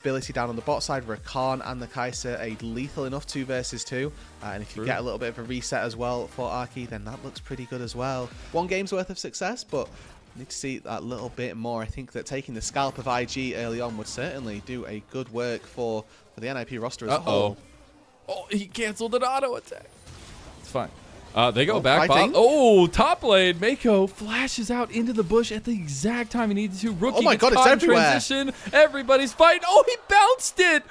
ability down on the bot side. Rakan and the Kai'Sa a lethal enough 2 versus 2. And if you get a little bit of a reset as well for Arky, then that looks pretty good as well. 1 game's worth of success, but need to see that little bit more. I think that taking the scalp of IG early on would certainly do a good work for the NIP roster as a whole. Oh, he canceled an auto attack. It's fine. They go back. Oh, top lane. Mako flashes out into the bush at the exact time he needed to. Rookie oh my god, it's everywhere. Transition. Everybody's fighting. Oh, he bounced it.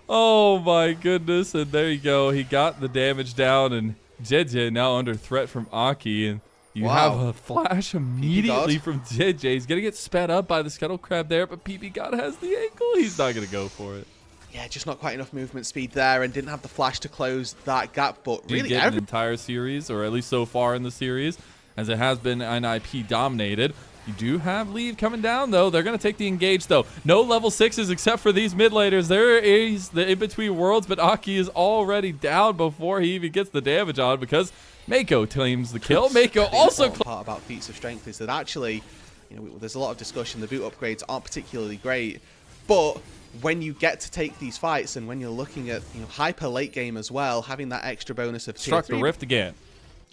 Oh my goodness. And there you go. He got the damage down, and JJ now under threat from Aki. And you have a flash immediately from JJ. He's going to get sped up by the Scuttle Crab there, but PP God has the ankle. He's not going to go for it. Yeah, just not quite enough movement speed there, and didn't have the flash to close that gap. But really, an entire series, or at least so far in the series, as it has been NIP dominated. You do have Leave coming down, though. They're going to take the engage, though. No level 6s except for these mid laners. There is the in-between worlds, but Aki is already down before he even gets the damage on because Mako claims the kill. Mako also part about feats of strength is that actually, you know, there's a lot of discussion. The boot upgrades aren't particularly great, but when you get to take these fights and when you're looking at, you know, hyper late game as well, having that extra bonus of struck the rift again.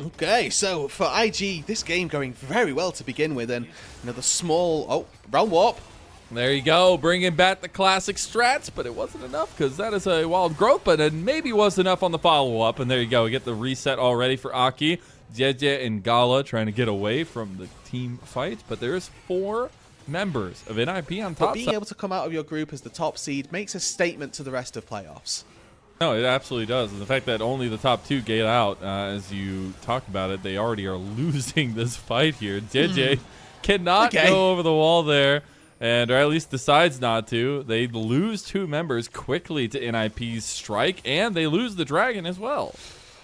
Okay, so for IG, this game going very well to begin with, and the small realm warp. There you go, bringing back the classic strats, but it wasn't enough because that is a wild growth, but it maybe was enough on the follow-up, and there you go, we get the reset already for Aki. Jeje and Gala trying to get away from the team fight, but there's 4 members of NIP on top. But being able to come out of your group as the top seed makes a statement to the rest of playoffs. No, it absolutely does. And the fact that only the top 2 get out, as you talked about it, they already are losing this fight here. JJ cannot go over the wall there, and or at least decides not to. They lose 2 members quickly to NIP's strike, and they lose the dragon as well.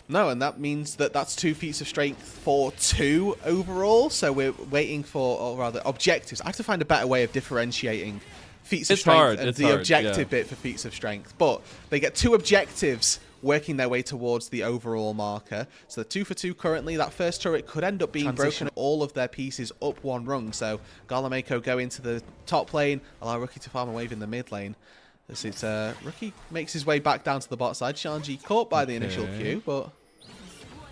No, and that means that that's 2 feats of strength for 2 overall. So we're waiting for, or rather, objectives. I have to find a better way of differentiating feats of strength and the objective bit for feats of strength. But they get 2 objectives working their way towards the overall marker. So they're 2 for 2 currently. That first turret could end up being broken all of their pieces up 1 rung. So Galameko go into the top lane, allow Rookie to farm a wave in the mid lane. This is Rookie makes his way back down to the bot side. Shanji caught by the initial Q, but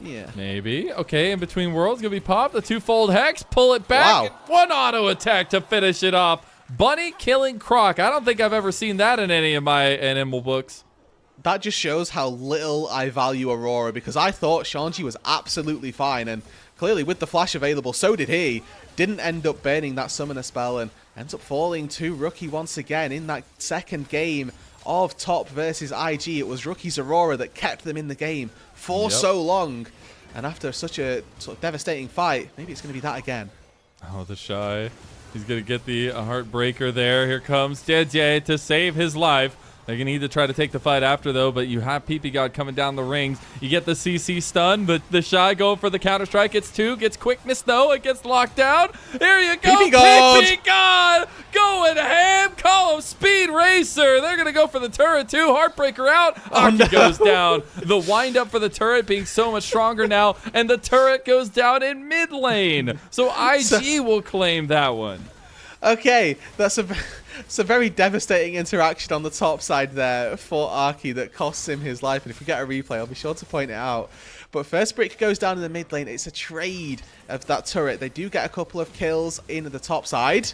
yeah. Maybe. Okay, in between worlds, gonna be popped. The 2-fold hex, pull it back. And 1 auto attack to finish it off. Bunny killing Croc. I don't think I've ever seen that in any of my animal books. That just shows how little I value Aurora, because I thought Shanji was absolutely fine, and clearly with the flash available, so did he. Didn't end up burning that summoner spell and ends up falling to Rookie once again in that second game of top versus IG. It was Rookie's Aurora that kept them in the game for so long. And after such a sort of devastating fight, maybe it's going to be that again. Oh, the Shy. He's going to get the heartbreaker there. Here comes JJ to save his life. They're going to need to try to take the fight after, though, but you have PP God coming down the rings. You get the CC stun, but the Shy going for the counter-strike. Gets 2, gets quickness, though. It gets locked down. Here you go, PP God going ham. Call him Speed Racer. They're going to go for the turret, too. Heartbreaker out. Aki goes down. The wind-up for the turret being so much stronger now, and the turret goes down in mid lane. So IG will claim that one. Okay, that's a very devastating interaction on the top side there for Arky that costs him his life. And if we get a replay, I'll be sure to point it out. But first brick goes down in the mid lane. It's a trade of that turret. They do get a couple of kills in the top side.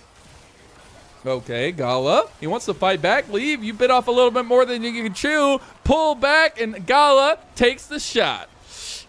Okay, Gala, he wants to fight back. Leave, you bit off a little bit more than you can chew. Pull back, and Gala takes the shot.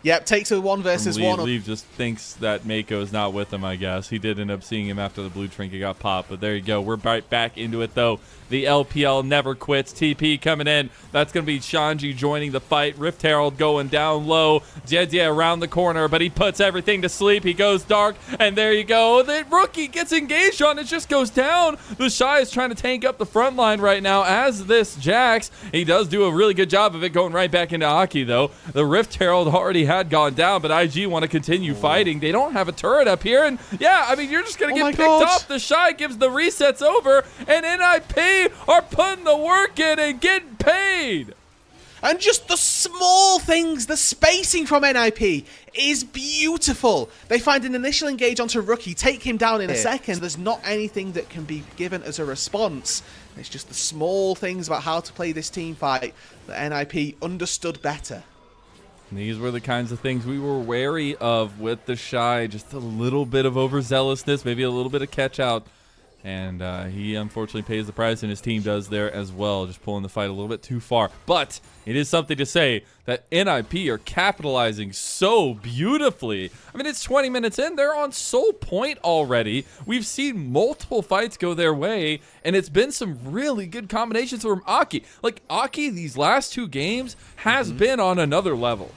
Yep, takes a 1 versus 1. Leave just thinks that Mako is not with him, I guess. He did end up seeing him after the blue trinket got popped, but there you go. We're right back into it, though. The LPL never quits. TP coming in. That's going to be Shanji joining the fight. Rift Herald going down low. Jeje around the corner, but he puts everything to sleep. He goes dark, and there you go. The Rookie gets engaged on. It just goes down. The Shy is trying to tank up the front line right now as this Jax. He does do a really good job of it going right back into Aki, though. The Rift Herald already had gone down, but IG want to continue fighting. They don't have a turret up here, and yeah, I mean, you're just going to get picked up. The Shy gives the resets over, and NIP are putting the work in and getting paid. And just the small things, the spacing from NIP is beautiful. They find an initial engage onto Rookie, take him down in a second. So there's not anything that can be given as a response. It's just the small things about how to play this team fight that NIP understood better. These were the kinds of things we were wary of with the Shy. Just a little bit of overzealousness, maybe a little bit of catch out. And he unfortunately pays the price, and his team does there as well, just pulling the fight a little bit too far. But it is something to say that NIP are capitalizing so beautifully. I mean, it's 20 minutes in. They're on Soul Point already. We've seen multiple fights go their way, and it's been some really good combinations from Aki. Like, Aki, these last 2 games, has been on another level.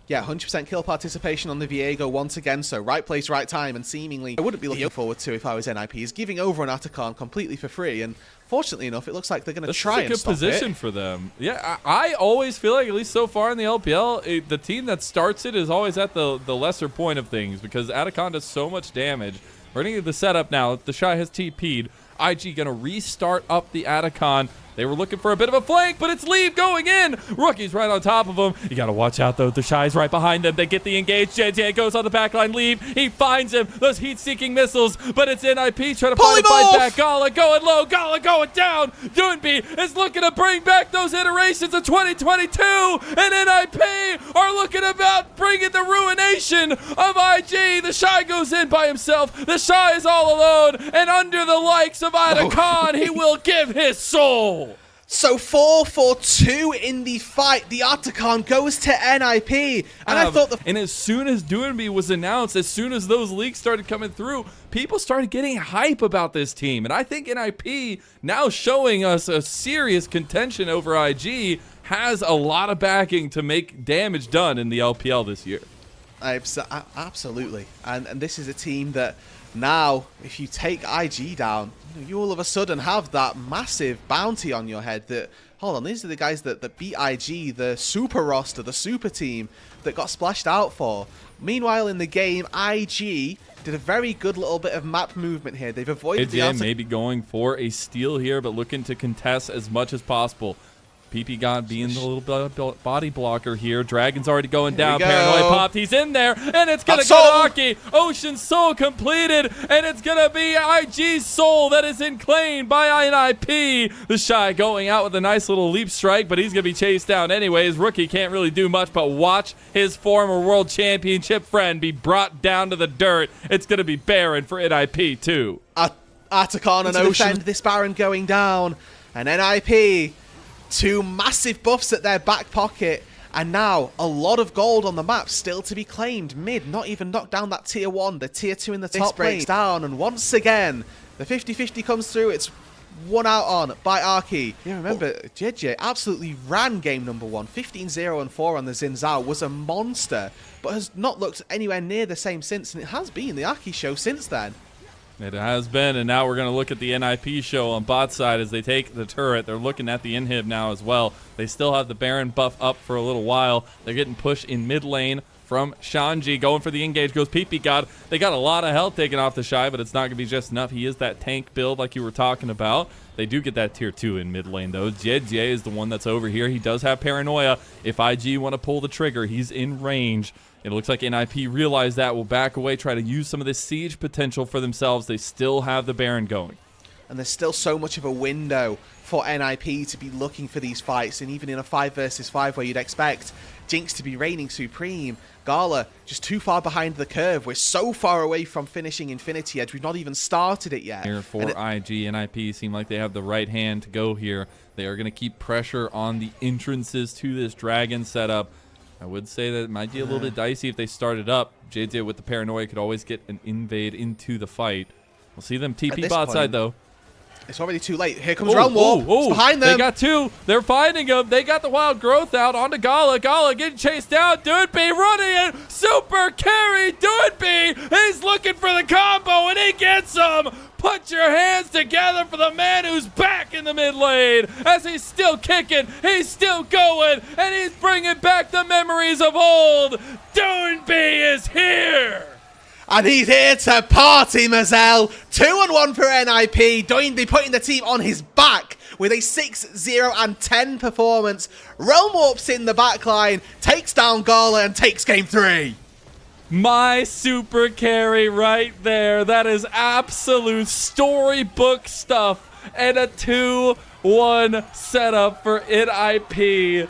Yeah, 100% kill participation on the Viego once again, so right place, right time, and seemingly I wouldn't be looking forward to if I was NIP, is giving over an Atacon completely for free, and fortunately enough, it looks like they're going to try and stop it. That's a good position for them. Yeah, I always feel like, at least so far in the LPL, the team that starts it is always at the lesser point of things, because Atacon does so much damage. We're going to get the setup now. The Shy has TP'd. IG going to restart up the Atacon. They were looking for a bit of a flank, but it's Leave going in. Rookie's right on top of him. You got to watch out, though. The Shy's right behind them. They get the engage. JJ goes on the backline. Leave. He finds him. Those heat-seeking missiles, but it's NIP trying to find a fight back. Gala going low. Gala going down. Doonby is looking to bring back those iterations of 2022, and NIP are looking about bringing the ruination of IG. The Shy goes in by himself. The Shy is all alone, and under the likes of Atacon, he will give his soul. So 4-4-2 in the fight. The Atacon goes to NIP. And I thought and as soon as Doonby was announced, as soon as those leaks started coming through, people started getting hype about this team. And I think NIP, now showing us a serious contention over IG, has a lot of backing to make damage done in the LPL this year. Absolutely. And this is a team that now, if you take IG down, you all of a sudden have that massive bounty on your head that, hold on, these are the guys that beat IG, the super roster, the super team that got splashed out for. Meanwhile, in the game, IG did a very good little bit of map movement here. They've avoided the maybe going for a steal here, but looking to contest as much as possible. PP God being the little body blocker here. Dragon's already going down. Paranoia popped. He's in there, and it's going to go to Aki. Ocean Soul completed, and it's going to be IG's Soul that is enclaimed by NIP. The Shy going out with a nice little leap strike, but he's going to be chased down anyways. Rookie can't really do much, but watch his former world championship friend be brought down to the dirt. It's going to be Baron for NIP too. Atacon and Ocean. This Baron going down, and NIP... 2 massive buffs at their back pocket, and now a lot of gold on the map still to be claimed. Mid not even knocked down that tier 1, the tier 2 in the top breaks down, and once again the 50-50 comes through. It's one out on by Arky. Yeah, remember, JJ absolutely ran game number 1. 15-0-4 on the Xin Zhao was a monster, but has not looked anywhere near the same since, and it has been the Arky show since then. It has been, and now we're going to look at the NIP show on bot side as they take the turret. They're looking at the inhib now as well. They still have the Baron buff up for a little while. They're getting pushed in mid lane from Shanji. Going for the engage goes PP God. They got a lot of health taken off the Shy, but it's not going to be just enough. He is that tank build like you were talking about. They do get that tier 2 in mid lane, though. JJ is the one that's over here. He does have Paranoia. If IG want to pull the trigger, he's in range. It looks like NIP realized that, will back away, try to use some of this siege potential for themselves. They still have the Baron going. And there's still so much of a window for NIP to be looking for these fights. And even in a 5 versus 5 where you'd expect Jinx to be reigning supreme, Gala just too far behind the curve. We're so far away from finishing Infinity Edge. We've not even started it yet. Here for IG, NIP seem like they have the right hand to go here. They are going to keep pressure on the entrances to this Dragon setup. I would say that it might be a little bit dicey if they started up. JJ with the Paranoia could always get an invade into the fight. We'll see them TP bot side, though. It's already too late. Here comes Realm Warp. It's behind them. They got 2. They're finding him. They got the Wild Growth out onto Gala. Gala getting chased down. Doonby running in. Super carry. Doonby. He's looking for the combo, and he gets him. Put your hands together for the man who's back in the mid lane as he's still kicking, he's still going, and he's bringing back the memories of old. Doonby is here. And he's here to party, Mazel. 2-1 for NIP. Doinby putting the team on his back with a 6-0-10 performance. Realm Warps in the backline, takes down Gala and takes game 3. My super carry right there. That is absolute storybook stuff. And a 2-1 1 setup for NIP.